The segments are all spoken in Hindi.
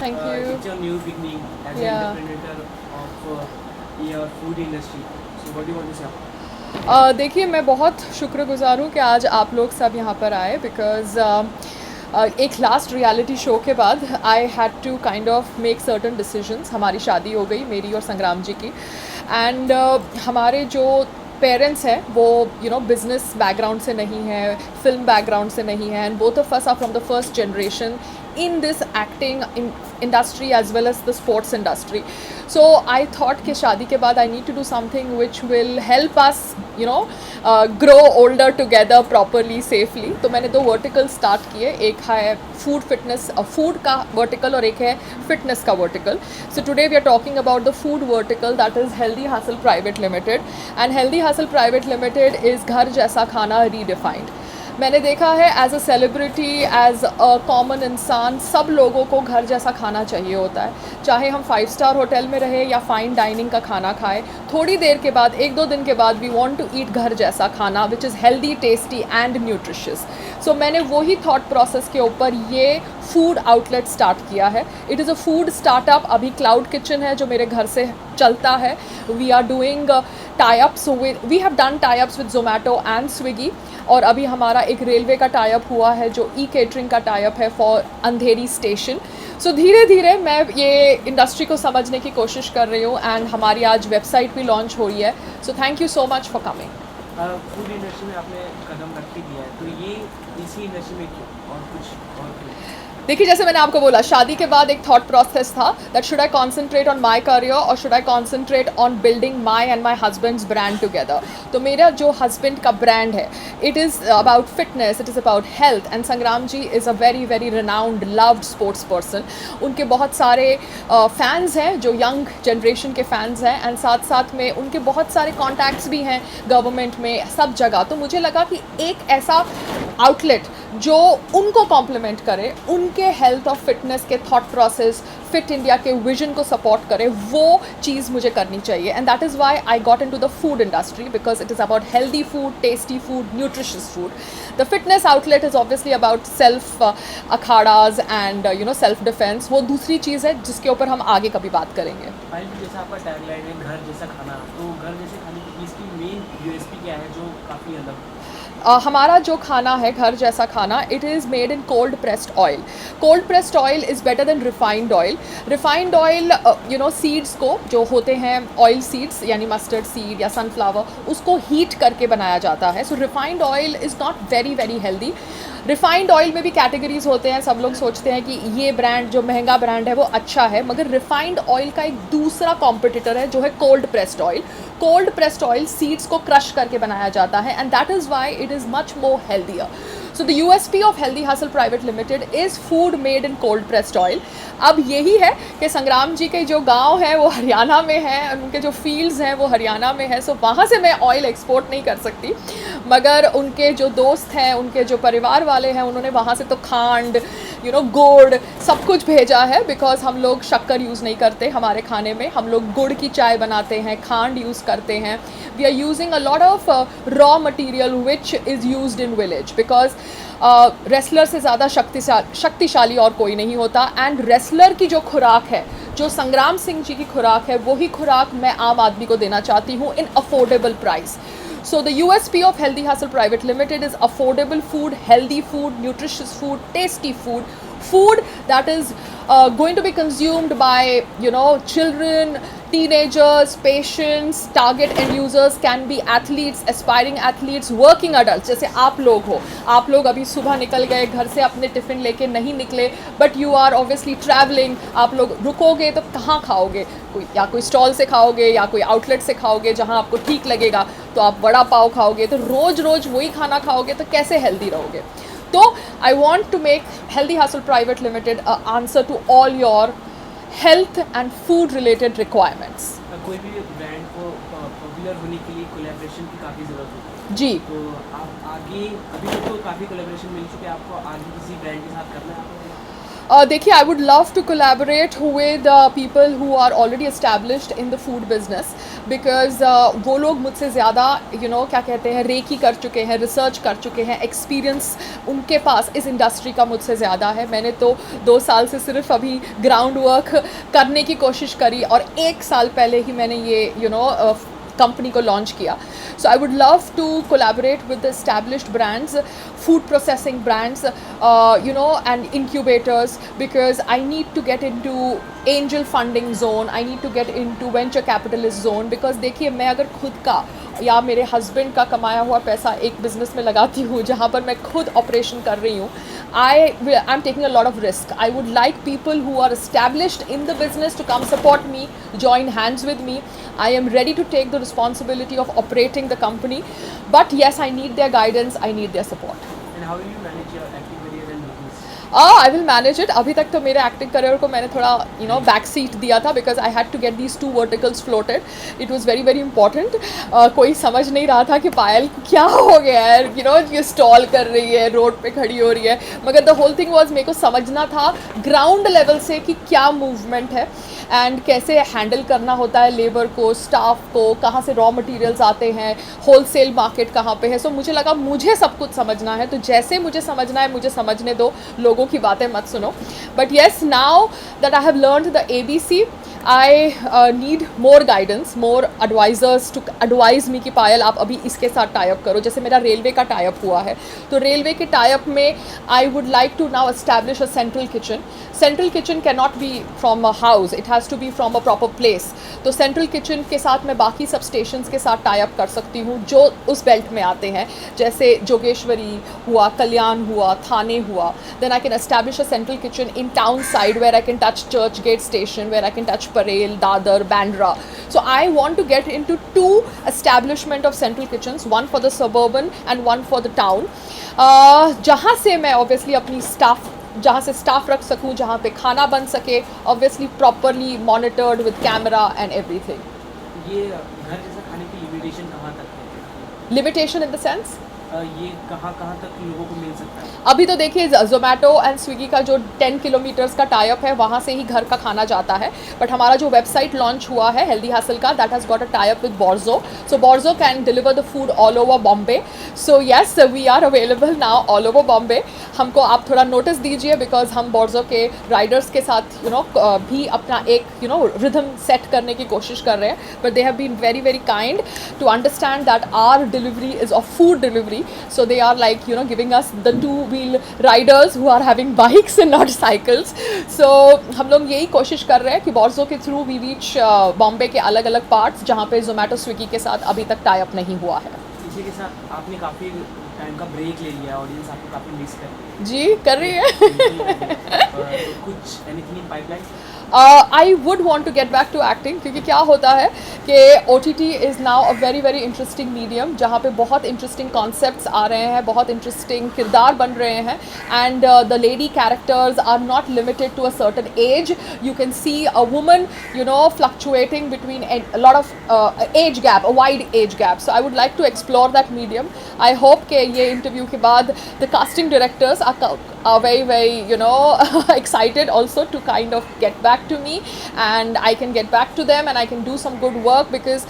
Thank you. It's your new beginning as an Yeah. entrepreneur of your food industry. So what do you want to say? देखिए, मैं बहुत शुक्रगुज़ार हूँ कि आज आप लोग सब यहाँ पर आए बिकॉज़ एक लास्ट रियलिटी शो के बाद I had to kind of make certain decisions. हमारी शादी हो गई, मेरी और संग्राम जी की। एंड हमारे जो पेरेंट्स हैं वो बिजनेस बैकग्राउंड से नहीं है, फिल्म बैकग्राउंड से नहीं है, and both of us are from the first generation in this acting industry as well as the sports industry. So I thought कि शादी के बाद I need to do something which will help us grow older together properly, safely. तो मैंने 2 वर्टिकल स्टार्ट किए, एक है फूड फिटनेस, फूड का वर्टिकल, और एक है फिटनेस का vertical. So today we are talking about the food vertical, that is Healthy Hustle Private Limited. And Healthy Hustle Private Limited is घर जैसा खाना redefined. मैंने देखा है as a celebrity, as a common इंसान, सब लोगों को घर जैसा खाना चाहिए होता है, चाहे हम 5 स्टार होटल में रहे या फाइन डाइनिंग का खाना खाएं. थोड़ी देर के बाद, 1-2 दिन के बाद, वी वांट टू ईट घर जैसा खाना which is healthy, tasty and nutritious. So मैंने वही थॉट प्रोसेस के ऊपर ये फूड आउटलेट स्टार्ट किया है. It is a food startup. अभी क्लाउड किचन है जो मेरे घर से चलता है. We are doing tie-ups, we have done tie-ups with Zomato and Swiggy. और अभी हमारा एक रेलवे का टाई-अप हुआ है जो ई-केटरिंग का टाई-अप है फॉर अंधेरी स्टेशन. सो धीरे धीरे मैं ये इंडस्ट्री को समझने की कोशिश कर रही हूँ, एंड हमारी आज वेबसाइट भी लॉन्च हो रही है. So thank you so much for coming. Food industry में आपने कदम रख ही दिया है, तो ये इसी इंडस्ट्री में क्यों और कुछ और क्यों? देखिए, जैसे मैंने आपको बोला, शादी के बाद एक थॉट प्रोसेस था that should I concentrate on my career और should I concentrate on building my and my husband's brand together. तो मेरा जो हस्बैंड का ब्रांड है, it is about fitness, it is about health, and Sangram ji is a very very renowned loved sports person. उनके बहुत सारे फैंस हैं जो यंग जनरेशन के फैंस हैं, एंड साथ साथ में उनके बहुत सारे कॉन्टैक्ट्स भी हैं गवर्नमेंट में, सब जगह. तो मुझे लगा कि एक ऐसा आउटलेट जो उनको कॉम्प्लीमेंट करे, उनके हेल्थ और फिटनेस के थॉट प्रोसेस, फिट इंडिया के विजन को सपोर्ट करे, वो चीज़ मुझे करनी चाहिए. And that is why I got into the food industry because it is about healthy food, tasty food, nutritious food. The fitness outlet is obviously about self अखाड़ाज एंड सेल्फ डिफेंस. वो दूसरी चीज़ है जिसके ऊपर हम आगे कभी बात करेंगे. फाइल जैसा आपका टैगलाइन है घर जैसा खाना, तो घर जैसे खाने की इसकी मेन यूएसपी क्या है जो काफ़ी अलग? हमारा जो खाना है घर जैसा खाना, it is made in cold pressed oil. Cold pressed oil is better than refined oil. Refined oil seeds को, जो होते हैं ऑयल सीड्स यानी मस्टर्ड सीड या सनफ्लावर, उसको हीट करके बनाया जाता है. So refined oil is not very very healthy. Refined oil में भी कैटेगरीज होते हैं. सब लोग सोचते हैं कि ये ब्रांड जो महंगा ब्रांड है वो अच्छा है, मगर रिफाइंड ऑयल का एक दूसरा कॉम्पिटिटर है जो है cold pressed oil. Cold pressed oil seeds को क्रश करके बनाया जाता है, and that is why it is much more healthier. So the USP of Healthy Hustle Private Limited is food made in cold pressed oil. अब यही है कि संग्राम जी के जो गांव है वो हरियाणा में है, उनके जो फील्ड्स हैं वो हरियाणा में है. सो वहाँ से मैं ऑयल एक्सपोर्ट नहीं कर सकती, मगर उनके जो दोस्त हैं, उनके जो परिवार वाले हैं, उन्होंने वहाँ से तो खांड, गुड़, सब कुछ भेजा है. बिकॉज हम लोग शक्कर यूज़ नहीं करते हमारे खाने में, हम लोग गुड़ की चाय बनाते हैं, खांड यूज़ करते हैं. We are using a lot of raw material which is used in village, because wrestler से ज़्यादा शक्तिशाली और कोई नहीं होता. एंड रेसलर की जो खुराक है, जो संग्राम सिंह जी की खुराक है, वही खुराक मैं आम आदमी को देना चाहती हूँ in affordable price. So the USP of Healthy Hustle Private Limited is affordable food, healthy food, nutritious food, tasty food, food that is going to be consumed by children, teenagers, patients. Target end users can be athletes, aspiring athletes, working adults. जैसे आप लोग हो, आप लोग अभी सुबह निकल गए घर से, अपने टिफ़िन लेके नहीं निकले, but you are obviously travelling. आप लोग रुकोगे तो कहाँ खाओगे? कोई स्टॉल से खाओगे या कोई आउटलेट से खाओगे जहाँ आपको ठीक लगेगा. तो आप वड़ा पाव खाओगे, तो रोज़ रोज़ वही खाना खाओगे तो कैसे हेल्दी रहोगे? तो I want to make Healthy Hassle Private Limited answer to all your health and food related requirements. कोई भी ब्रांड को पॉपुलर होने के लिए कोलैबोरेशन की काफ़ी ज़रूरत होती है. जी. तो आप आगे, अभी तक तो काफ़ी कोलैबोरेशन मिल चुके हैं आपको, आगे किसी ब्रांड के साथ करना है आपको? देखिए, I would love to collaborate with people who are already established in the food business, because वो लोग मुझसे ज़्यादा क्या कहते हैं, रेकी कर चुके हैं, रिसर्च कर चुके हैं, एक्सपीरियंस उनके पास इस इंडस्ट्री का मुझसे ज़्यादा है. मैंने तो 2 साल से सिर्फ अभी ग्राउंड वर्क करने की कोशिश करी और 1 साल पहले ही मैंने ये कंपनी को लॉन्च किया. So I would love to collaborate with established brands, food processing brands, and incubators, because I need to get into angel funding zone, I need to get into venture capitalist zone, because देखिए, मैं अगर खुद का या मेरे हस्बैंड का कमाया हुआ पैसा एक बिज़नेस में लगाती हूँ जहाँ पर मैं खुद ऑपरेशन कर रही हूँ, I am taking a lot of risk. I would like people who are established in the business to come support me, join hands with me. I am ready to take the responsibility of operating the company, but yes, I need their guidance, I need their support. And how will you manage your acting career and business? I will manage it. अभी तक तो मेरे एक्टिंग करियर को मैंने थोड़ा बैक सीट दिया था, because I had to get these 2 verticals floated. It was very very important. कोई समझ नहीं रहा था कि पायल क्या हो गया है, ये स्टॉल कर रही है, रोड पे खड़ी हो रही है, मगर द होल थिंग वॉज मेरे को समझना था ग्राउंड लेवल से कि क्या मूवमेंट है एंड कैसे हैंडल करना होता है लेबर को, स्टाफ को, कहाँ से रॉ मटेरियल्स आते हैं, होलसेल मार्केट कहाँ पे है. सो मुझे लगा मुझे सब कुछ समझना है, तो जैसे मुझे समझना है मुझे समझने दो, लोगों की बातें मत सुनो. But yes, now that I have learned the ABC, I need more guidance, more advisers to advise me कि पायल आप अभी इसके साथ टाइप करो. जैसे मेरा रेलवे का टाइप हुआ है, तो रेलवे के टाइप में I would like to now establish a central kitchen. Central kitchen can not be from a house, it has to be from a proper place. तो सेंट्रल किचन के साथ मैं बाकी सब स्टेशंस के साथ टाइप कर सकती हूँ जो उस बेल्ट में आते हैं, जैसे जोगेश्वरी हुआ, कल्याण हुआ, थाने हुआ. Then I can establish a central kitchen in town side where I can touch Churchgate station, where I can touch Parel, Dadar, Bandra. So I want to get into 2 establishment of central kitchens, one for the suburban and one for the town. जहाँ से मैं obviously अपनी जहाँ से स्टाफ रख सकूँ, जहाँ पे खाना बन सके, obviously properly monitored with camera and everything. ये घर जैसा खाने की लिमिटेशन कहाँ तक है? Limitation in the sense? ये कहाँ कहाँ तक लोगों को मिल सकता है? अभी तो देखिए, जोमेटो एंड स्विगी का जो 10 किलोमीटर्स का टाइप है, वहाँ से ही घर का खाना जाता है. बट हमारा जो वेबसाइट लॉन्च हुआ है हेल्दी हसल का, that has got a type with Borzo. So Borzo can deliver the food all over Bombay. So yes, we are available now all over Bombay. हमको आप थोड़ा नोटिस दीजिए, बिकॉज हम बोर्जो के राइडर्स के साथ भी अपना एक रिदम सेट करने की कोशिश कर रहे हैं. But they have been very very kind to understand that our delivery is of food delivery. So they are like giving us the 2-wheel riders who are having bikes and not cycles. So हम लोग यही कोशिश कर रहे हैं कि बोर्जो के थ्रू वी रीच बॉम्बे के अलग अलग पार्ट्स जहाँ पे जोमेटो स्विगी के साथ अभी तक टाई अप नहीं हुआ है. इसी के साथ आपने काफ़ी टाइम का ब्रेक ले लिया, ऑडियंस आपको काफ़ी मिस कर रही है. जी, कर रही है. कुछ anything in pipeline? I would want to get back to acting, क्योंकि क्या होता है कि OTT is now a very very interesting medium, जहाँ पे बहुत इंटरेस्टिंग कॉन्सेप्ट्स आ रहे हैं, बहुत इंटरेस्टिंग किरदार बन रहे हैं. And the lady characters are not limited to a certain age. You can see a woman fluctuating between a lot of age gap, a wide age gap. So I would like to explore that medium. I hope कि ये इंटरव्यू के बाद the casting directors are very very excited also to kind of get back to me, and I can get back to them and I can do some good work, because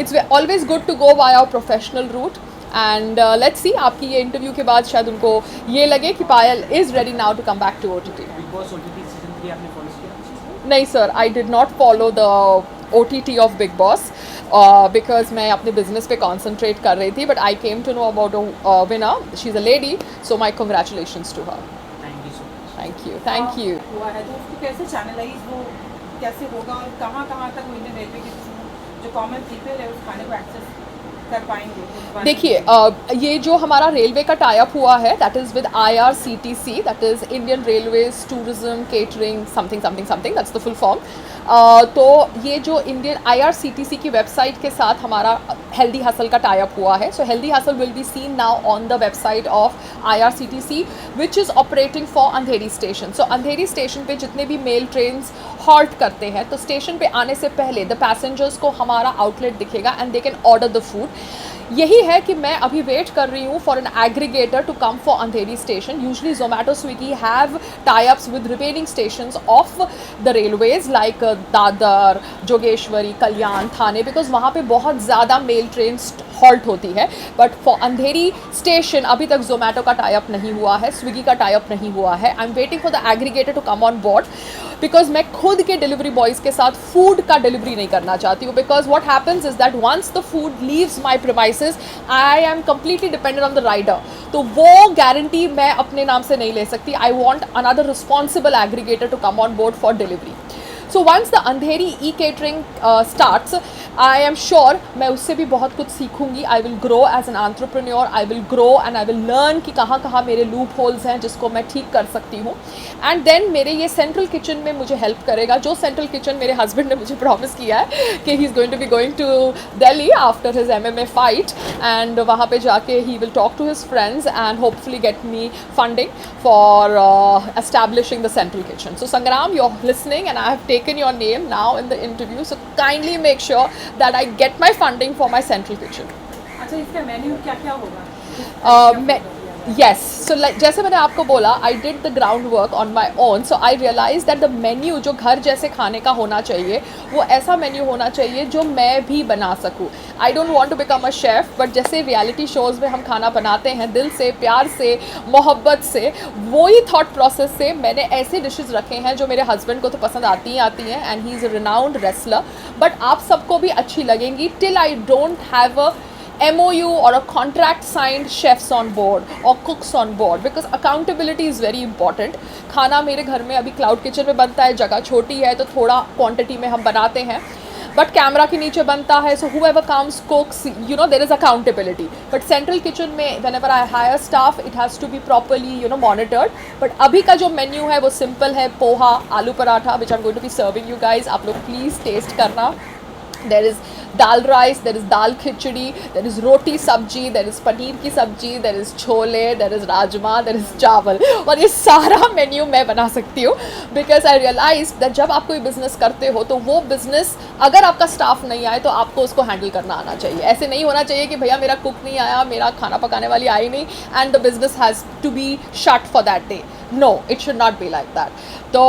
it's always good to go via a professional route. And let's see, आपकी ये इंटरव्यू के बाद शायद उनको ये लगे कि पायल is ready now to come back to OTT. Big boss OTT season 3 आपने फॉलो किया? नहीं sir, I did not follow the OTT of Big Boss because मैं अपने बिजनेस पे concentrate कर रही थी. But I came to know about a winner. She's a lady, so my congratulations to her. Thank you so much. Thank you. हुआ है तो उसको कैसे चैनलाइज वो कैसे होगा और कहाँ कहाँ तक वो इंडियन रेलवे के थ्रू जो कॉमन पीपल है उस खाने को एक्सेस कर पाएंगे? देखिए, ये जो हमारा रेलवे का टाई अप हुआ है, that is with IRCTC, that is Indian railways tourism catering something something something, that's the full form. तो ये जो इंडियन IRCTC की वेबसाइट के साथ हमारा हेल्दी हसल का टाई अप हुआ है. So healthy hustle will be seen now on the website of IRCTC, which is operating for Andheri station. So Andheri station पे जितने भी मेल ट्रेन्स हॉल्ट करते हैं, तो स्टेशन पे आने से पहले द पैसेंजर्स को हमारा आउटलेट दिखेगा and they can order the food. यही है कि मैं अभी वेट कर रही हूँ for an aggregator to come for Andheri station. Usually Zomato Swiggy have tie ups with remaining stations of the railways like Dadar, Jogeshwari, Kalyan, Thane, because वहाँ पे बहुत ज़्यादा मेल ट्रेन हॉल्ट होती है. बट फॉर अंधेरी स्टेशन अभी तक जोमेटो का टाई अप नहीं हुआ है, स्विगी का टाई अप नहीं हुआ है. I am waiting for the aggregator to come on board because मैं खुद के डिलीवरी बॉयज़ के साथ फूड का डिलीवरी नहीं करना चाहती हूँ. Because what happens is that once the food leaves my premises I am completely dependent on the rider. तो वो गारंटी मैं अपने नाम से नहीं ले सकती. I want another responsible aggregator to come on board for delivery. So once the Andheri e-catering starts, I am sure मैं उससे भी बहुत कुछ सीखूंगी. I will grow as an entrepreneur. I will grow and I will learn कि कहाँ कहाँ मेरे लूप होल्स हैं जिसको मैं ठीक कर सकती हूँ. एंड देन मेरे ये सेंट्रल किचन में मुझे हेल्प करेगा. जो सेंट्रल किचन मेरे हस्बैंड ने मुझे प्रॉमिस किया है कि he is going to be going to Delhi after his MMA fight, and वहाँ पे जाके he will talk to his friends and hopefully get me funding for establishing the central kitchen. So Sangram, you're listening and I have taken your name now in the interview, so kindly make sure that I get my funding for my central kitchen. अच्छा, इसका मेन्यू क्या क्या होगा? Yes, so like जैसे मैंने आपको बोला, I did the groundwork on my own, so I realized that the menu जो घर जैसे खाने का होना चाहिए वो ऐसा मेन्यू होना चाहिए जो मैं भी बना सकूँ. I don't want to become a chef, but जैसे रियलिटी शोज़ में हम खाना बनाते हैं दिल से, प्यार से, मोहब्बत से, वही थॉट प्रोसेस से मैंने ऐसे डिशेस रखे हैं जो मेरे हस्बैंड को तो पसंद आती हैं and he is a renowned wrestler, but आप सबको भी अच्छी लगेंगी till I don't have a MOU or a contract signed chefs on board or cooks on board, because accountability is very important. खाना मेरे घर में अभी क्लाउड किचन में बनता है, जगह छोटी है तो थोड़ा क्वांटिटी में हम बनाते हैं, बट कैमरा के नीचे बनता है, so whoever comes cooks, you know, there is accountability. But central kitchen में whenever I hire staff, it has to be properly, you know, monitored. But अभी का जो मेन्यू है वो सिंपल है, पोहा, आलू paratha, which I'm going to be serving you guys. आप लोग प्लीज़ टेस्ट करना. There is dal rice, there is dal khichdi, there is roti sabji, there is paneer की सब्जी, there is chole, there is rajma, there is चावल, और ये सारा मेन्यू मैं बना सकती हूँ. बिकॉज आई रियलाइज दैट जब आप कोई बिज़नेस करते हो तो वो बिज़नेस अगर आपका स्टाफ नहीं आए तो आपको उसको हैंडल करना आना चाहिए. ऐसे नहीं होना चाहिए कि भैया मेरा कुक नहीं आया, मेरा खाना पकाने वाली आई नहीं, and the business has to be shut for that day. No, it should not be like that. तो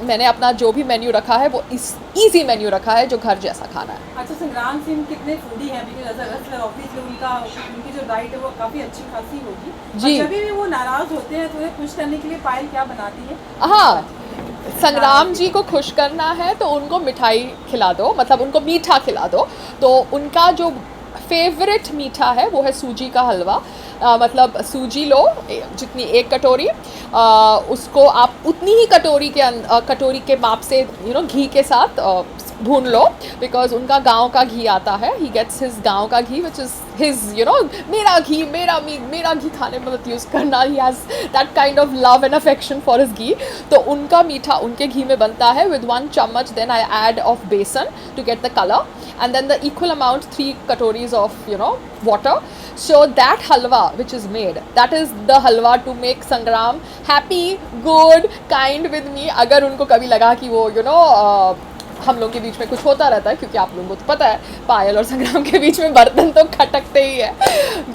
मैंने अपना जो भी मेन्यू रखा है वो ईजी मेन्यू रखा है जो घर जैसा खाना है. अच्छा, संग्राम सिंह कितने फूडी हैं? Because as a wrestler obviously उनकी जो डाइट है वो काफ़ी अच्छी खासी होगी जी. जब भी वो नाराज़ होते हैं तो उन्हें खुश करने के लिए पायल क्या बनाती है? हाँ, संग्राम जी को खुश करना है तो उनको मिठाई खिला दो, मतलब उनको मीठा खिला दो. तो उनका जो फेवरेट मीठा है वो है सूजी का हलवा. मतलब सूजी लो जितनी एक कटोरी, उसको आप उतनी ही कटोरी के माप से घी के साथ भून लो, बिकॉज उनका गांव का घी आता है. ही गेट्स हिज गांव का घी विच इज़ हिज मेरा घी, मेरा घी खाने में मत यूज़ करना. He has that kind of love and affection for his ghee. तो उनका मीठा उनके घी में बनता है विद 1 चम्मच. Then I add of besan to get the colour, and then the equal amount 3 katoris of water. So that halwa which is made, that is the halwa to make Sangram happy, good, kind with me. अगर उनको कभी लगा कि वो हम लोग के बीच में कुछ होता रहता है, क्योंकि आप लोगों को तो पता है पायल और संग्राम के बीच में बर्तन तो खटकते ही है,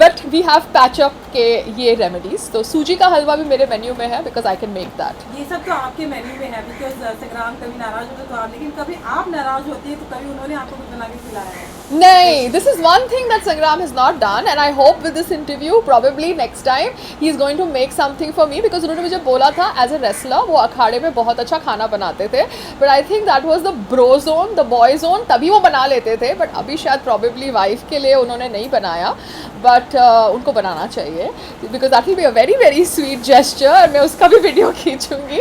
but we have patch up के ये रेमेडीज. तो सूजी का हलवा भी मेरे मेन्यू में है because I can make that. ये सब तो आपके मेन्यू में है बिकॉज संग्राम कभी नाराज होते तो आप, लेकिन कभी आप नाराज होती है तो कभी उन्होंने आपको कुछ बना के खिलाया है? नहीं, this is one thing that Sangram has not done, and I hope with this interview probably next time he is going to make something for me, because उन्होंने मुझे बोला था as a wrestler वो अखाड़े में बहुत अच्छा खाना बनाते थे, but I think that was the bro zone, the boy zone, तभी वो बना लेते थे. but अभी शायद probably wife के लिए उन्होंने नहीं बनाया, but उनको बनाना चाहिए because that will be a very very sweet gesture. मैं उसका भी video खींचूंगी.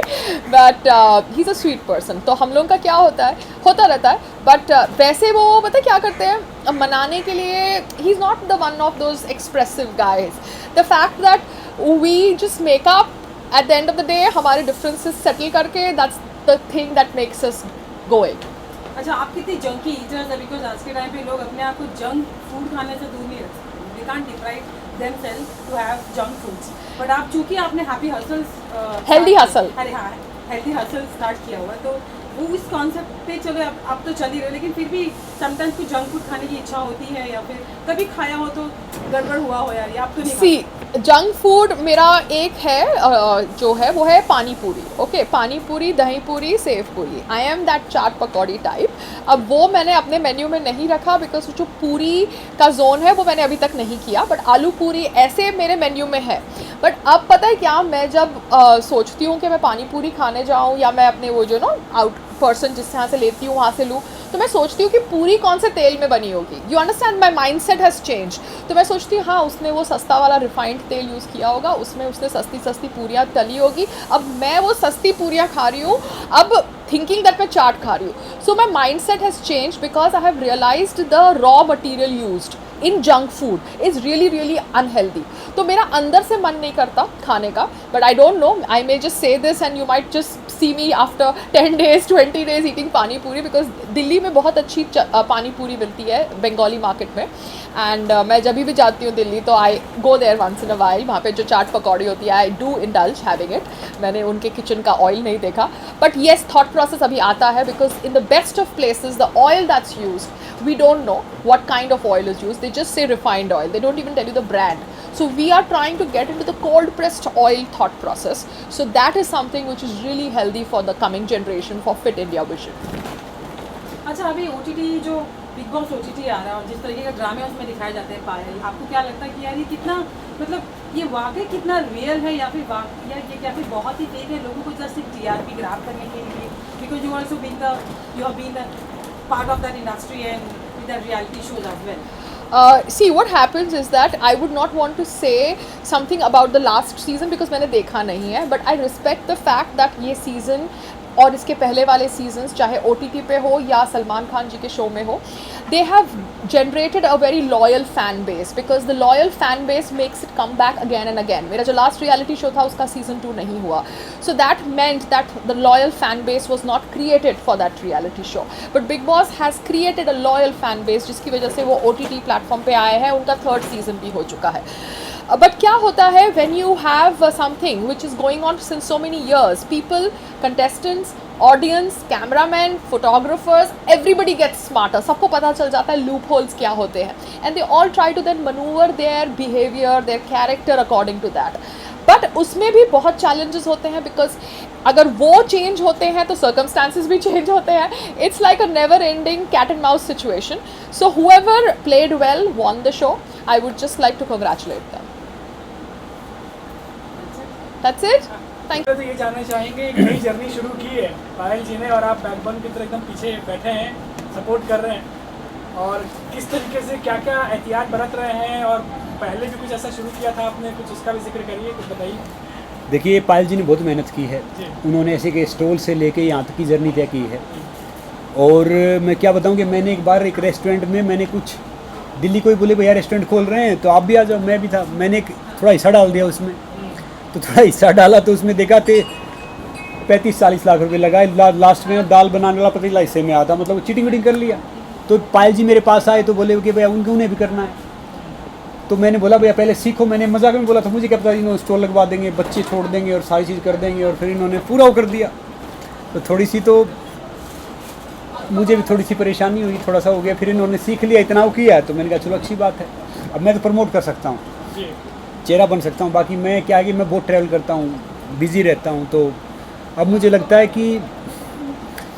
but he's a sweet person. तो हम लोगों का क्या होता रहता है, बट वैसे वो पता क्या करते हैं मनाने के लिए. He is not the one of those expressive guys. The fact that we just make up at the end of the day, हमारे डिफरेंसेस सेटल करके, that's the thing that makes us going. अच्छा, आप कितनी जंक की ईटर्स है? बिकॉज आज के टाइम पे लोग अपने आप को जंक फूड खाने से दूर नहीं रख सकते. They can't deprive themselves to have junk foods. But आप चूंकि आपने हैप्पी हसल्स, हेल्दी हसल, अरे हाँ, हेल्दी हसल स्टार्ट किया हुआ, तो वो उस कॉन्सेप्ट पे चलो अब तो चल ही रहे, लेकिन फिर भी समटाइम्स कुछ जंक फूड खाने की इच्छा होती है, या फिर कभी खाया हो तो गड़बड़ हुआ हो यार, या आप तो नहीं सी जंक फूड मेरा एक है जो है वो है पानी पूरी. ओके, पानी पूरी, दही पूरी, सेव पूरी. I am that chaat pakodi type. अब वो मैंने अपने मेन्यू में नहीं रखा बिकॉज जो पूरी का जोन है वो मैंने अभी तक नहीं किया, बट आलू पूरी ऐसे मेरे मेन्यू में है. बट अब पता है क्या, मैं जब सोचती हूँ कि मैं पानी पूरी खाने जाऊँ या मैं अपने वो जो ना आउट पर्सन जिस यहाँ से लेती हूँ वहाँ से लूँ, तो मैं सोचती हूँ कि पूरी कौन से तेल में बनी होगी. You understand, my mind set has change. तो मैं सोचती हूँ हाँ उसने वो सस्ता वाला रिफाइंड तेल यूज़ किया होगा, उसमें उसने सस्ती सस्ती पूरियाँ तली होगी. अब मैं वो सस्ती पूरियाँ खा रही हूँ, अब थिंकिंग दैट मैं चाट खा रही हूँ. So my mind set has change because I have realised the raw material used in junk food is really really unhealthy. तो मेरा अंदर से मन नहीं करता खाने का, but I don't know, I may just say this and you might just see me after 10 days 20 days eating pani puri, because Delhi में बहुत अच्छी पानी पूरी मिलती है बंगाली मार्केट में. एंड मैं जब भी जाती हूँ दिल्ली तो I go there once in a while. वहाँ पे जो चाट पकौड़ी होती है I do indulge having it. मैंने उनके किचन का ऑयल नहीं देखा, बट येस थॉट प्रोसेस अभी आता है because in the best of places the oil that's used we don't know what kind of oil is used. They just say refined oil, they don't even tell you the brand. So we are trying to get into the cold pressed oil thought process. So that is something which is really healthy for the coming generation, for Fit India vision. अच्छा, अभी OTT जो बिग बॉस OTT आ रहा है और जिस तरीके का ड्रामे उसमें दिखाए जाते हैं पायल, आपको क्या लगता है कि यार ये कितना, मतलब ये वाकई कितना रियल है, या फिर या ये क्या फिर बहुत ही फेक है, लोगों को जस्ट एक TRP ग्राफ करने के लिए, because you also been the you have been the part of that industry and with the reality shows as well? See, what happens is that I would not want to say something about the last season because मैंने देखा नहीं है, but I respect the fact that ये season और इसके पहले वाले सीजन्स चाहे OTT पे हो या सलमान खान जी के शो में हो, they have generated a very loyal fan base because the loyal fan base makes it come back again and again. मेरा जो लास्ट रियलिटी शो था उसका सीजन 2 नहीं हुआ, so that meant that the loyal fan base was not created for that reality show. But Big Boss has created a loyal fan base जिसकी वजह से वो OTT प्लेटफॉर्म पे आए हैं. उनका 3rd सीजन भी हो चुका है. बट क्या होता है when you have something which is going on since so many years, people, contestants, audience, cameramen, photographers, everybody gets smarter. सबको पता चल जाता है लूप होल्स क्या होते हैं, and they all try to then maneuver their behavior, their character according to that. But उसमें भी बहुत चैलेंजेस होते हैं बिकॉज अगर वो चेंज होते हैं तो सर्कमस्टांसिस भी चेंज होते हैं. It's like a never ending cat and mouse situation. So whoever played well won the show, I would just like to congratulate them. That's it. Thank तो ये जानना चाहेंगे, एक नई जर्नी शुरू की है पायल जी ने और आप बैकबोन की तरह एकदम पीछे बैठे हैं, सपोर्ट कर रहे हैं, और किस तरीके से क्या क्या एहतियात बरत रहे हैं, और पहले भी कुछ ऐसा शुरू किया था आपने, कुछ उसका भी जिक्र करिए, कुछ बताइए. देखिए, पायल जी ने बहुत मेहनत की है. जी. उन्होंने ऐसे के स्टॉल से लेके यहाँ तक की जर्नी तय की है. और मैं क्या बताऊँ कि मैंने एक बार एक रेस्टोरेंट में मैंने कुछ दिल्ली कोई बोले भैया रेस्टोरेंट खोल रहे हैं तो आप भी आ जाओ, मैं भी था, मैंने एक थोड़ा हिस्सा डाल दिया उसमें. तो थोड़ा हिस्सा डाला तो उसमें देखा थे 35-40 लाख रुपए लगाए. लास्ट में दाल बनाने वाला पतीला हिस्से में आता, मतलब चीटिंग वीटिंग कर लिया. तो पायल जी मेरे पास आए तो बोले कि भैया उन्हें भी करना है. तो मैंने बोला भैया पहले सीखो. मैंने मजाक में बोला था, मुझे क्या पता इन्होंने स्टॉल लगवा देंगे, बच्चे छोड़ देंगे और सारी चीज़ कर देंगे, और फिर इन्होंने पूरा वो कर दिया. तो थोड़ी सी तो मुझे भी थोड़ी सी परेशानी हुई, थोड़ा सा हो गया. फिर इन्होंने सीख लिया, इतना वो किया, तो मैंने कहा चलो अच्छी बात है, अब मैं तो प्रमोट कर सकता हूँ, चेहरा बन सकता हूँ. बाकी मैं क्या है कि मैं बहुत ट्रैवल करता हूँ, बिज़ी रहता हूँ. तो अब मुझे लगता है कि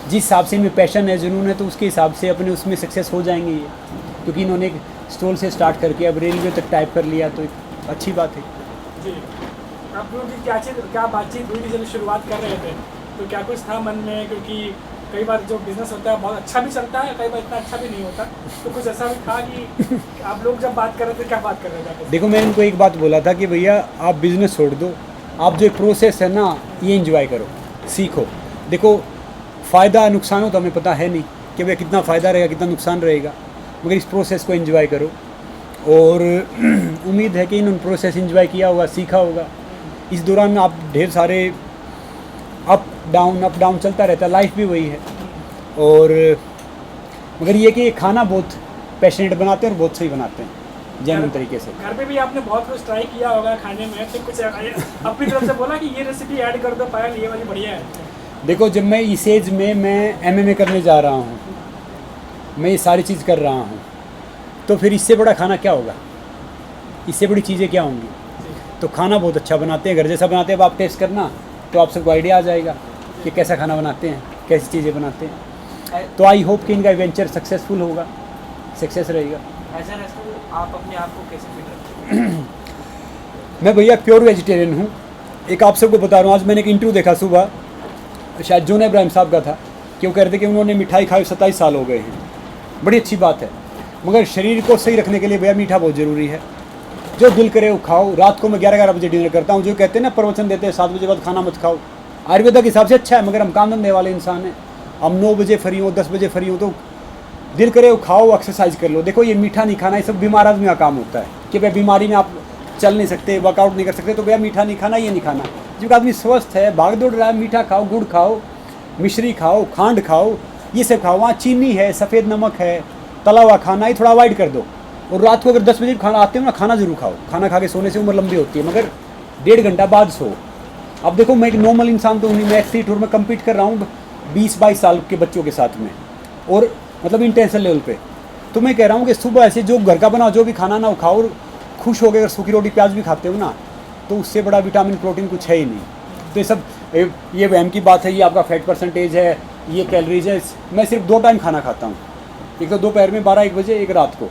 जिस हिसाब से इनमें पैशन है, जुनून है, तो उसके हिसाब से अपने उसमें सक्सेस हो जाएंगे ये. क्योंकि इन्होंने एक स्टॉल से स्टार्ट करके अब रेलवे तक टाइप कर लिया, तो एक अच्छी बात है. जी. आप लोगों की क्या बातचीत हुई थी जब शुरुआत कर रहे थे, तो क्या कुछ था मन में? क्योंकि कई बार जो बिज़नेस होता है बहुत अच्छा भी चलता है, कई बार इतना अच्छा भी नहीं होता, तो कुछ ऐसा भी था कि आप लोग जब बात कर रहे थे, क्या बात कर रहे थे? देखो, मैंने इनको एक बात बोला था कि भैया आप बिज़नेस छोड़ दो, आप जो एक प्रोसेस है ना ये इंजॉय करो, सीखो. देखो, फ़ायदा नुकसान हो तो हमें पता है नहीं कि भैया कितना फ़ायदा रहेगा कितना नुकसान रहेगा, मगर इस प्रोसेस को एंजॉय करो. और उम्मीद है कि इन्होंने प्रोसेस एंजॉय किया होगा, सीखा होगा. इस दौरान आप ढेर सारे अप डाउन चलता रहता है, लाइफ भी वही है. और मगर ये कि ये खाना बहुत पैशनेट बनाते हैं और बहुत सही बनाते हैं जेन्युइन तरीके से. घर पे भी आपने बहुत कुछ ट्राई किया होगा खाने में, तो कुछ अपनी तरफ से बोला कि ये रेसिपी ऐड कर दो पायल, ये वाली बढ़िया है? देखो जब मैं इस एज में मैं एमएमए करने जा रहा हूँ, मैं ये सारी चीज़ कर रहा हूँ, तो फिर इससे बड़ा खाना क्या होगा, इससे बड़ी चीज़ें क्या होंगी। तो खाना बहुत अच्छा बनाते हैं, घर जैसा बनाते हैं। अब आप टेस्ट करना तो आप सबको आइडिया आ जाएगा कि कैसा खाना बनाते हैं, कैसी चीज़ें बनाते हैं। तो आई होप कि इनका वेंचर सक्सेसफुल होगा, सक्सेस रहेगा। एज एन रेस्टोरेंट आप अपने आप को कैसे फील रखते हैं? मैं भैया प्योर वेजिटेरियन हूँ। एक आप सबको बता रहा हूँ, आज मैंने एक इंटरव्यू देखा सुबह, शायद जोन इब्राहिम साहब का था, कि वो कह रहे थे कि उन्होंने मिठाई खाई 27 साल हो गए हैं। बड़ी अच्छी बात है, मगर शरीर को सही रखने के लिए भैया मीठा बहुत ज़रूरी है। जो दिल करे वो खाओ। रात को मैं 11-11 बजे डिनर करता हूँ। जो कहते हैं ना प्रवचन देते हैं 7 बजे बाद खाना मत खाओ, आयुर्वेदा के हिसाब से अच्छा है, मगर हम काम धंधे वाले इंसान हैं। हम 9 बजे फ्री हो, 10 बजे फ्री हो, तो दिल करे वो खाओ, एक्सरसाइज कर लो। देखो ये मीठा नहीं खाना, ये सब बीमार आदमी का काम होता है कि भाई बीमारी में आप चल नहीं सकते, वर्कआउट नहीं कर सकते, तो भैया मीठा नहीं खाना, ये नहीं खाना। जब आदमी स्वस्थ है, भाग दौड़ रहा है, मीठा खाओ, गुड़ खाओ, मिश्री खाओ, खांड खाओ, ये सब खाओ। वहाँ चीनी है, सफ़ेद नमक है, तला हुआ खाना, ये थोड़ा अवॉइड कर दो। और रात को अगर 10 बजे खाना आते हो ना, खाना जरूर खाओ। खाना खा के सोने से उम्र लंबी होती है, मगर 1.5 घंटा बाद सो। अब देखो मैं एक नॉर्मल इंसान तो हूँ, मैं एथलीट और मैं कम्पीट कर रहा हूँ 20-22 साल के बच्चों के साथ में, और मतलब इंटेंशन लेवल पे। तो मैं कह रहा हूँ कि सुबह ऐसे जो घर का बना जो भी खाना ना वो खाओ, और खुश हो गए। अगर सूखी रोटी प्याज भी खाते हो ना, तो उससे बड़ा विटामिन प्रोटीन कुछ है ही नहीं। तो ये सब ये वहम की बात है, ये आपका फैट परसेंटेज है, ये कैलोरीज है। मैं सिर्फ 2 टाइम खाना खाता हूँ, एक तो दोपहर में 12-1 बजे, एक रात को।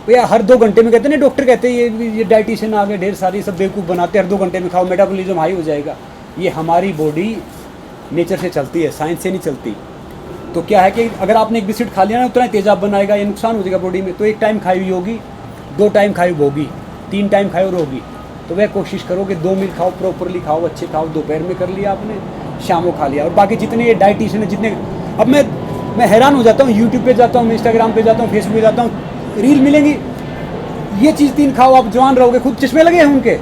भैया हर 2 घंटे में कहते हैं ना, डॉक्टर कहते हैं ये डाइटिशियन आ गए ढेर सारी, सब बेवकूफ़ बनाते हैं, हर 2 घंटे में खाओ, मेटाबॉलिज्म हाई हो जाएगा। ये हमारी बॉडी नेचर से चलती है, साइंस से नहीं चलती। तो क्या है कि अगर आपने एक बिस्किट खा लिया ना, उतना ही तेज़ाब बनाएगा, ये नुकसान हो जाएगा बॉडी में। तो 1 टाइम खाई हुई होगी, 2 टाइम खाई होगी, 3 टाइम खाई और होगी। तो वह कोशिश करो कि 2 मील खाओ, प्रॉपरली खाओ, अच्छे खाओ। दोपहर में कर लिया आपने, शाम को खा लिया। और बाकी जितने ये डाइटिशियन है, जितने, अब मैं हैरान हो जाता हूँ, यूट्यूब पे जाता हूँ, इंस्टाग्राम पे जाता हूँ, फेसबुक पे जाता हूँ, रील मिलेंगी, ये चीज़ 3 खाओ आप जवान रहोगे। खुद चश्मे लगे हैं उनके,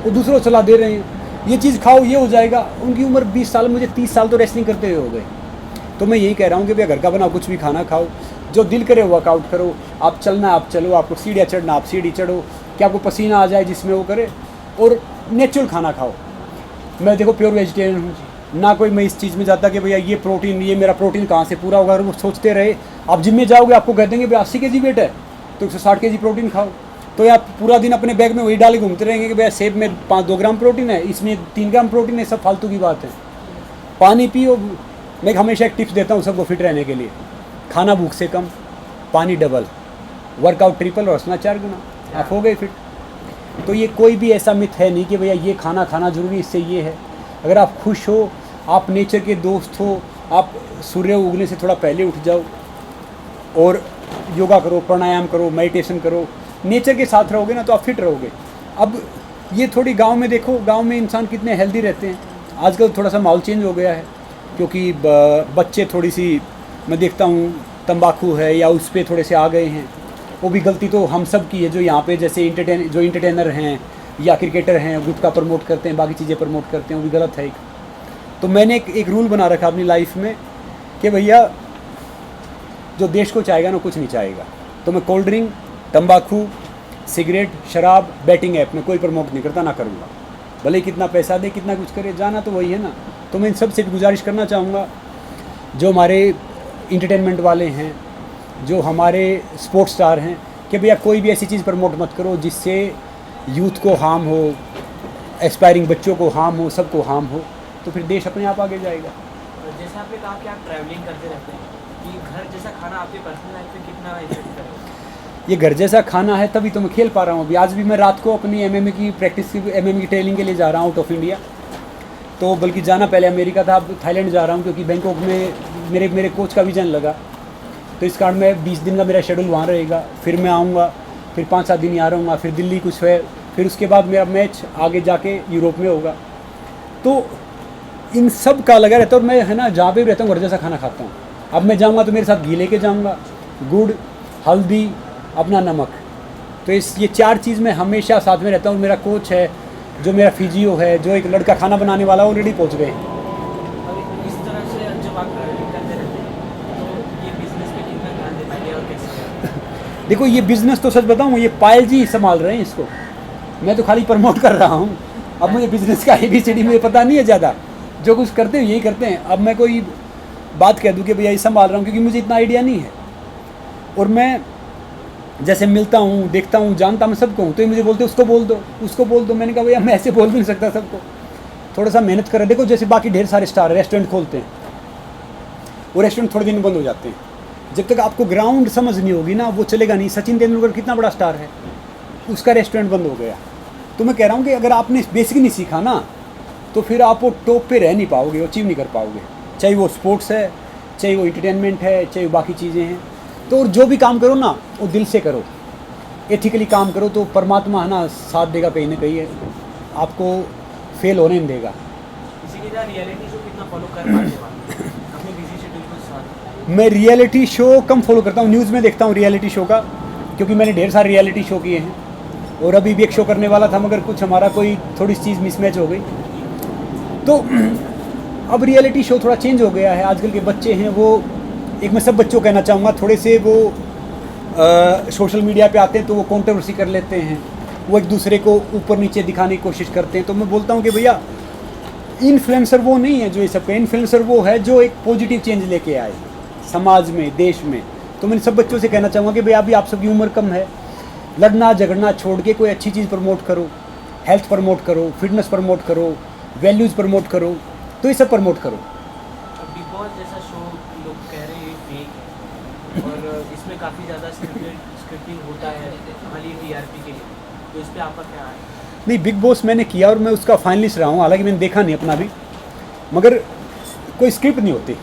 वो दूसरों को सलाह दे रहे हैं, ये चीज़ खाओ ये हो जाएगा। उनकी उम्र 20 साल, मुझे 30 साल तो रेसलिंग करते हुए हो गए। तो मैं यही कह रहा हूँ कि भैया घर का बना कुछ भी खाना खाओ, जो दिल करे वर्कआउट करो। आप चलना आप चलो, आपको सीढ़ियाँ चढ़ना आप सीढ़ी चढ़ो, कि आपको पसीना आ जाए जिसमें वो करे, और नेचुरल खाना खाओ। मैं देखो प्योर वेजिटेरियन हूँ ना, कोई मैं इस चीज़ में जाता कि भैया ये प्रोटीन, ये मेरा प्रोटीन कहाँ से पूरा होगा। अगर वो सोचते रहे, आप जिम में जाओगे आपको कह देंगे भैया 80 kg वेट है तो 160 kg प्रोटीन खाओ। तो या पूरा दिन अपने बैग में वही डाले घूमते रहेंगे कि भैया सेब में 2 ग्राम प्रोटीन है, इसमें 3 ग्राम प्रोटीन है, सब फालतू की बात है। पानी पियो। मैं हमेशा एक टिप्स देता हूँ सबको फिट रहने के लिए, खाना भूख से कम, पानी डबल, वर्कआउट ट्रिपल और हंसना 4 गुना, आप हो गए फिट। तो ये कोई भी ऐसा मिथ है नहीं कि भैया ये खाना खाना जरूरी, इससे ये है। अगर आप खुश हो, आप नेचर के दोस्त हो, आप सूर्य उगने से थोड़ा पहले उठ जाओ और योगा करो, प्राणायाम करो, मेडिटेशन करो, नेचर के साथ रहोगे ना तो आप फिट रहोगे। अब ये थोड़ी गांव में देखो, गांव में इंसान कितने हेल्दी रहते हैं। आजकल थोड़ा सा माहौल चेंज हो गया है, क्योंकि बच्चे थोड़ी सी, मैं देखता हूँ तंबाकू है या उस पर थोड़े से आ गए हैं। वो भी गलती तो हम सब की है, जो यहाँ पे जैसे इंटरटेनर हैं या क्रिकेटर हैं, गुटखा प्रमोट करते हैं, बाकी चीज़ें प्रमोट करते हैं, वो भी गलत है। तो मैंने एक रूल बना रखा अपनी लाइफ में कि भैया जो देश को चाहेगा ना कुछ नहीं चाहेगा। तो मैं कोल्ड ड्रिंक, तंबाकू, सिगरेट, शराब, बैटिंग ऐप में कोई प्रमोट नहीं करता, ना करूँगा। भले कितना पैसा दे, कितना कुछ करे, जाना तो वही है ना। तो मैं इन सब से गुजारिश करना चाहूँगा, जो हमारे इंटरटेनमेंट वाले हैं, जो हमारे स्पोर्ट्स स्टार हैं, कि भैया कोई भी ऐसी चीज़ प्रमोट मत करो जिससे यूथ को हार्म हो, एस्पायरिंग बच्चों को हार्म हो, सबको हार्म हो। तो फिर देश अपने आप आगे जाएगा। जैसे आपने कहा कि आप ट्रैवलिंग करते रहते हैं, कि घर जैसा खाना आपकी पर्सनल लाइफ में कितना इफेक्ट करेगा? ये घर जैसा खाना है तभी तो मैं खेल पा रहा हूँ। अभी आज भी मैं रात को अपनी एमएमए की प्रैक्टिस की, एमएमए की ट्रेनिंग के लिए जा रहा हूँ आउट ऑफ इंडिया। तो बल्कि जाना पहले अमेरिका था, अब थाईलैंड जा रहा हूँ, क्योंकि बैंकॉक में मेरे कोच का विजन लगा। तो इस कारण मैं 20 दिन का मेरा शेड्यूल वहाँ रहेगा, फिर मैं आऊँगा, फिर 5-7 दिन यहाँ रहूँगा, फिर दिल्ली कुछ है, फिर उसके बाद मेरा मैच आगे जाके यूरोप में होगा। तो इन सब का लगा रहता है। और मैं है ना जहाँ पे भी रहता हूँ घर जैसा खाना खाता हूँ। अब मैं जाऊँगा तो मेरे साथ घी लेके जाऊँगा, गुड़, हल्दी, अपना नमक। तो ये 4 चीज़ मैं हमेशा साथ में रहता हूँ। मेरा कोच है, जो मेरा फिजियो है, जो एक लड़का खाना बनाने वाला ऑलरेडी पहुँच गए। और इस तरह से जब आप ट्रैवलिंग करते रहते हैं तो ये बिजनेस पे कितना ध्यान देते हैं और कैसे? देखो ये बिज़नेस तो सच बताऊँ, ये पायल जी संभाल रहे हैं इसको, मैं तो खाली प्रमोट कर रहा हूँ। अब मुझे बिज़नेस का ABCD मुझे पता नहीं है ज़्यादा, जो कुछ करते हैं यही करते हैं। अब मैं कोई बात कह दूँ कि भैया ये संभाल रहा हूँ, क्योंकि मुझे इतना आइडिया नहीं है, और मैं जैसे मिलता हूँ, देखता हूँ, जानता मैं सबको हूँ, तो ये मुझे बोलते उसको बोल दो, उसको बोल दो। मैंने कहा भैया मैं ऐसे बोल भी नहीं सकता सबको, थोड़ा सा मेहनत करें। देखो जैसे बाकी ढेर सारे स्टार रेस्टोरेंट खोलते हैं, वो रेस्टोरेंट थोड़े दिन बंद हो जाते हैं। जब तक आपको ग्राउंड समझ नहीं होगी ना, वो चलेगा नहीं। सचिन तेंदुलकर कितना बड़ा स्टार है, उसका रेस्टोरेंट बंद हो गया। तो मैं कह रहा हूँ कि अगर आपने बेसिक नहीं सीखा ना, तो फिर आप वो टॉप पे रह नहीं पाओगे, अचीव नहीं कर पाओगे। चाहे वो स्पोर्ट्स है, चाहे वो इंटरटेनमेंट है, चाहे वो बाकी चीज़ें हैं। तो और जो भी काम करो ना, वो दिल से करो, एथिकली काम करो, तो परमात्मा है ना साथ देगा कहीं ना कहीं, आपको फेल होने नहीं देगा। इसी के साथ रियलिटी शो कितना फॉलो कर पाते हो आप अपने बिजी शेड्यूल के साथ? मैं रियलिटी शो कम फॉलो करता हूँ, न्यूज़ में देखता हूँ रियलिटी शो का, क्योंकि मैंने ढेर सारे रियलिटी शो किए हैं, और अभी भी एक शो करने वाला था, मगर कुछ हमारा कोई थोड़ी सी चीज़ मिसमैच हो गई। तो अब रियलिटी शो थोड़ा चेंज हो गया है। आजकल के बच्चे हैं वो, एक मैं सब बच्चों को कहना चाहूँगा, थोड़े से वो सोशल मीडिया पे आते हैं तो वो कंट्रोवर्सी कर लेते हैं, वो एक दूसरे को ऊपर नीचे दिखाने की कोशिश करते हैं। तो मैं बोलता हूँ कि भैया इन्फ्लुएंसर वो नहीं है जो ये सब, इन्फ्लुएंसर वो है जो एक पॉजिटिव चेंज लेके आए समाज में, देश में। तो मैं सब बच्चों से कहना चाहूँगा कि भैया अभी आप सबकी उम्र कम है, लड़ना झगड़ना छोड़ के कोई अच्छी चीज़ प्रमोट करो, हेल्थ प्रमोट करो, फिटनेस प्रमोट करो, वैल्यूज़ प्रमोट करो, तो ये सब प्रमोट करो। बिग बॉस जैसा शो लोग कह रहे हैं फेक है, और इसमें काफ़ी ज़्यादा स्क्रिप्टिंग होता है खाली टीआरपी के लिए, तो इस पर आपका क्या है? नहीं, बिग बॉस मैंने किया और मैं उसका फाइनलिस्ट रहा हूँ, हालांकि मैंने देखा नहीं अपना भी, मगर कोई स्क्रिप्ट नहीं होती।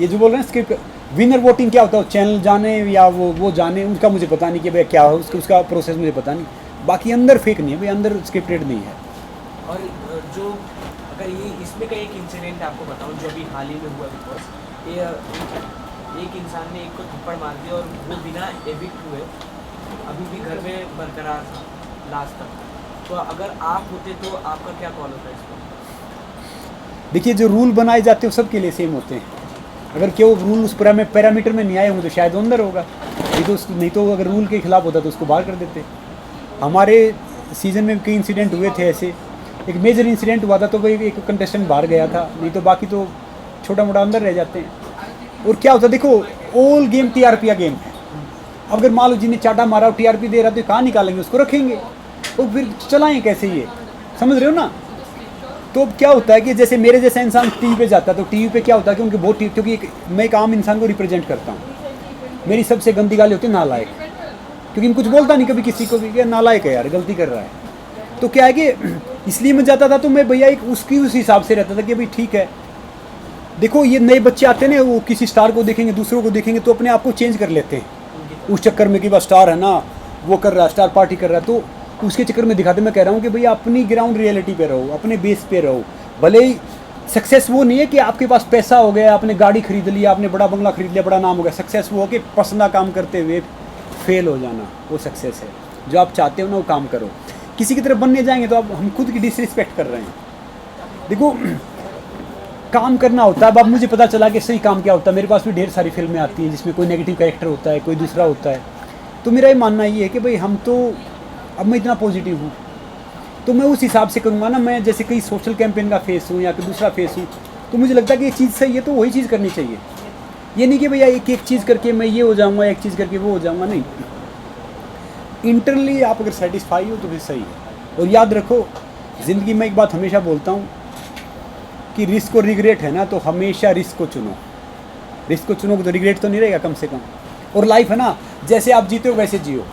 ये जो बोल रहे हैं स्क्रिप्ट, विनर वोटिंग क्या होता है, चैनल जाने या वो जाने, उनका मुझे पता नहीं कि भैया क्या है उसका प्रोसेस मुझे पता नहीं। बाकी अंदर फेक नहीं है भाई, अंदर स्क्रिप्टेड नहीं है। और जो अगर ये इसमें का एक इंसिडेंट आपको बताऊं जो अभी हाल ही में हुआ, बिकॉज ये एक इंसान ने एक को थप्पड़ मार दिया और वो बिना एविक्ट हुए अभी भी घर में बरकरार था लास्ट तक। तो अगर आप होते तो आपका क्या कॉल होता है इस पर? देखिए जो रूल बनाए जाते हैं वो सबके लिए सेम होते हैं। अगर क्यों रूल उस पैरामीटर में नहीं आए होंगे तो शायद वो अंदर होगा, नहीं तो अगर रूल के खिलाफ होता तो उसको बाहर कर देते। हमारे सीज़न में कई इंसिडेंट हुए थे ऐसे, एक मेजर इंसिडेंट हुआ था तो भाई एक कंटेस्टेंट बाहर गया था, नहीं तो बाकी तो छोटा मोटा अंदर रह जाते हैं। और क्या होता है, देखो ऑल गेम टीआरपी का गेम है। अगर मान लो जिन्हें चाटा मारा टीआरपी दे रहा तो कहाँ निकालेंगे, उसको रखेंगे, तो फिर चलाएं कैसे, ये समझ रहे हो ना। तो क्या होता है कि जैसे मेरे जैसा इंसान टीवी पे जाता है, तो टीवी पे क्या होता है कि उनके बहुत, क्योंकि मैं एक आम इंसान को रिप्रेजेंट करता हूँ, मेरी सबसे गंदी गाली होती है नालायक, क्योंकि मैं कुछ बोलता नहीं कभी किसी को भी कि नालायक है यार, गलती कर रहा है। तो क्या है कि इसलिए मैं जाता था तो मैं भैया एक उसकी उस हिसाब से रहता था कि भाई ठीक है। देखो ये नए बच्चे आते हैं ना, वो किसी स्टार को देखेंगे, दूसरों को देखेंगे तो अपने आप को चेंज कर लेते हैं उस चक्कर में कि बस स्टार है ना, वो कर रहा है, स्टार पार्टी कर रहा है, तो उसके चक्कर में दिखाते। मैं कह रहा हूँ कि भैया अपनी ग्राउंड रियलिटी पे रहो, अपने बेस पे रहो। भले ही सक्सेस वो नहीं है कि आपके पास पैसा हो गया, आपने गाड़ी खरीद लिया, आपने बड़ा बंगला खरीद लिया, बड़ा नाम हो गया। सक्सेस वो हो कि पसंदा काम करते हुए फेल हो जाना, वो सक्सेस है। जो आप चाहते हो ना वो काम करो। किसी की तरफ बनने जाएंगे तो आप, हम खुद की डिसरिस्पेक्ट कर रहे हैं। देखो काम करना होता है। अब मुझे पता चला कि सही काम क्या होता है। मेरे पास भी ढेर सारी फिल्में आती हैं जिसमें कोई नेगेटिव कैरेक्टर होता है, कोई दूसरा होता है। तो मेरा ये मानना ये है कि भाई हम तो, अब मैं इतना पॉजिटिव हूँ तो मैं उस हिसाब से करूँगा ना। मैं जैसे कहीं सोशल कैंपेन का फेस हूँ या कोई दूसरा फेस हूँ, तो मुझे लगता है कि ये चीज़ सही है तो वही चीज़ करनी चाहिए। ये नहीं कि भैया एक एक चीज़ करके मैं ये हो जाऊँगा, एक चीज़ करके वो हो जाऊँगा, नहीं। इंटरनली आप अगर सेटिस्फाई हो तो फिर सही है। और याद रखो, ज़िंदगी में एक बात हमेशा बोलता हूँ कि रिस्क और रिग्रेट है ना, तो हमेशा रिस्क को चुनो। रिस्क को चुनोगे तो रिग्रेट तो नहीं रहेगा कम से कम। और लाइफ है ना, जैसे आप जीते हो वैसे जियो।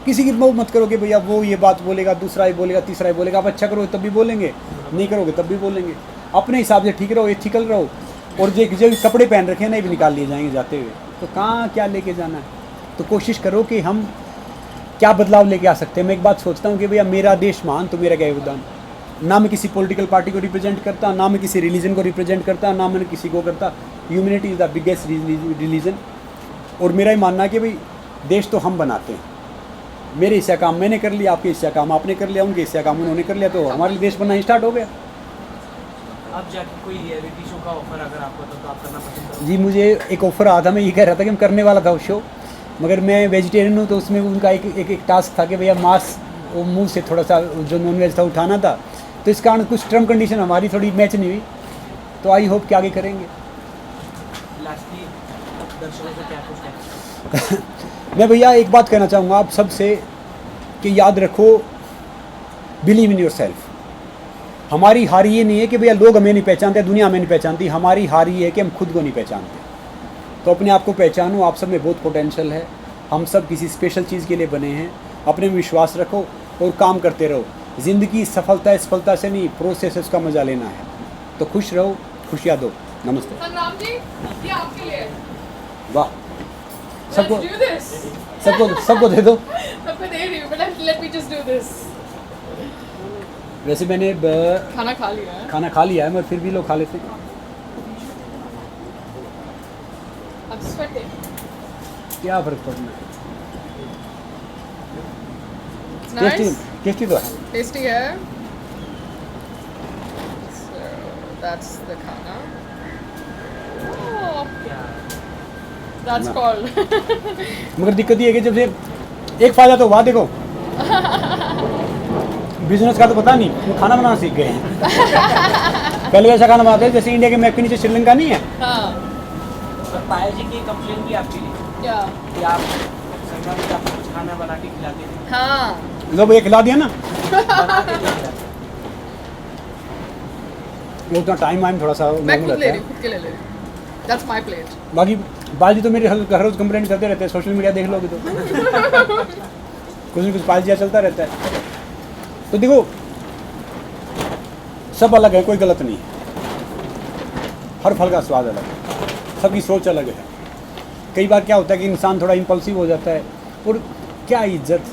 किसी की मत करो कि भैया वो ये बात बोलेगा, दूसरा ही बोलेगा, तीसरा ही बोलेगा। आप अच्छा करोगे तब भी बोलेंगे, नहीं करोगे तब भी बोलेंगे। अपने हिसाब से ठीक रहो, एथिकल रहो। और जो कपड़े पहन रखे हैं ना, ये भी निकाल लिए जाएंगे जाते हुए, तो कहाँ क्या लेके जाना है। तो कोशिश करो कि हम क्या बदलाव लेके आ सकते हैं। मैं एक बात सोचता हूँ कि भैया मेरा देश महान तो मेरा क्या योगदान। ना मैं किसी पॉलिटिकल पार्टी को रिप्रेजेंट करता, ना मैं किसी रिलीजन को रिप्रेजेंट करता, ना मैंने किसी को करता। Humanity is the biggest religion. और मेरा ही मानना है कि भाई देश तो हम बनाते हैं। मेरे हिस्सा काम मैंने कर लिया, आपके हिस्सा काम आपने कर लिया, उनके हिस्सा काम उन्होंने कर लिया, तो हमारे लिए देश बनना स्टार्ट हो गया। अब जाके कोई रियलिटी शो का ऑफर अगर आपको तो आप करना पसंद करोगे? जी मुझे एक ऑफ़र आया था, मैं ये कह रहा था कि मैं करने वाला था वो शो, मगर मैं वेजिटेरियन हूँ तो उसमें उनका एक टास्क था कि भैया मांस वो मुँह से थोड़ा सा जो नॉन वेज था उठाना था। तो इस कारण कुछ टर्म कंडीशन हमारी थोड़ी मैच नहीं हुई। तो आई होप कि आगे करेंगे। लास्टली दर्शकों से क्या कुछ है? मैं भैया एक बात कहना चाहूँगा आप सबसे कि याद रखो, बिलीव इन योर सेल्फ। हमारी हार ये नहीं है कि भैया लोग हमें नहीं पहचानते, दुनिया हमें नहीं पहचानती, हमारी हार ये है कि हम खुद को नहीं पहचानते। तो अपने आप को पहचानो, आप सब में बहुत पोटेंशियल है, हम सब किसी स्पेशल चीज़ के लिए बने हैं। अपने में विश्वास रखो और काम करते रहो। ज़िंदगी सफलता से नहीं, प्रोसेस उसका मज़ा लेना है। तो खुश रहो, खुशियाँ दो। नमस्ते। संग्राम जी, ये आपके लिए है। वाह, सबको Let's do this. सबको दे दो। सबको दे रही हूँ, but let me just do this. वैसे मैंने खाना खा लिया है। खाना खा लिया है, मगर फिर भी लोग खा लेते हैं। I'm sweating. क्या फ़र्क पड़ना है? It's nice. टेस्टी तो है। Tasty है। So that's the खाना. Oh, क्या that's ना। called. मगर दिक्कत ये है कि जब से एक फ़ायदा तो हुआ, देखो बिजनेस का तो पता नहीं, वो खाना बनाना सीख गए हैं। पहले वैसा खाना बनाते थे जैसे इंडिया के मैप के नीचे श्रीलंका नहीं है। हाँ, और पायल जी की कंप्लेन भी आपके लिए क्या? कि आप संग्राम जी आपको कुछ खाना बना के खिलाते थे, हाँ, लो भैया खिला दिया ना। बना के नहीं खिलाते। वो उतना टाइम वाइम थोड़ा सा मैं नॉर्मल खुद ले रहता रही हूँ, खुद के लिए ले रही हूँ। That's my plate. बाकी बाजी तो मेरे हर रोज़ कंप्लेंट करते रहते हैं, सोशल मीडिया देख लोगे तो कुछ न कुछ पालजिया चलता रहता है। तो देखो सब अलग है, कोई गलत नहीं है। हर फल का स्वाद अलग है, सबकी सोच अलग है। कई बार क्या होता है कि इंसान थोड़ा इम्पल्सिव हो जाता है, और क्या इज्जत,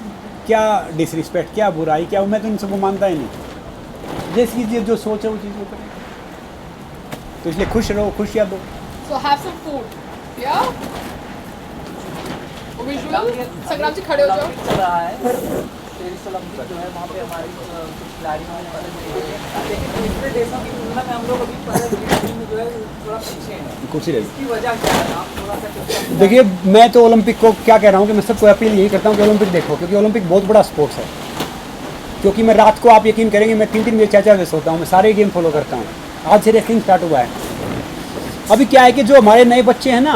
क्या डिसरिस्पेक्ट, क्या बुराई, क्या, मैं तो इन सबको मानता ही नहीं। जैसी चीज़ जो सोच है वो चीज़ वो करें। तो इसलिए खुश रहो, खुशियाँ दो। So have some food. Yeah. Visual. संग्राम जी खड़े हो जाओ। ओलंपिक चल रहा है, पेरिस ओलंपिक जो है वहाँ पे हमारी कुछ खिलाड़ियों ने पदक जीते हैं। लेकिन दूसरे देशों की तुलना में हम लोग अभी पदक जीतने में जो है थोड़ा पीछे हैं। कुर्सी ले लो। इसकी वजह क्या है? आप थोड़ा सा टिप्स देखिए, मैं तो ओलंपिक को क्या कह रहा हूँ कि मैं सबको अपील यही करता हूँ कि ओलंपिक देखो, क्योंकि ओलंपिक बहुत बड़ा स्पोर्ट्स है। क्योंकि मैं रात को, आप यकीन करेंगे, मैं 3-3 बजे 4-4 बजे सोता हूँ, मैं सारे गेम फॉलो करता हूँ। आज से रेसलिंग स्टार्ट हुआ है। अभी क्या है कि जो हमारे नए बच्चे हैं ना,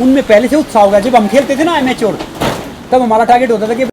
उनमें पहले से उत्साह होगा। जब हम खेलते थे ना मैच्योर, तब हमारा टारगेट होता था कि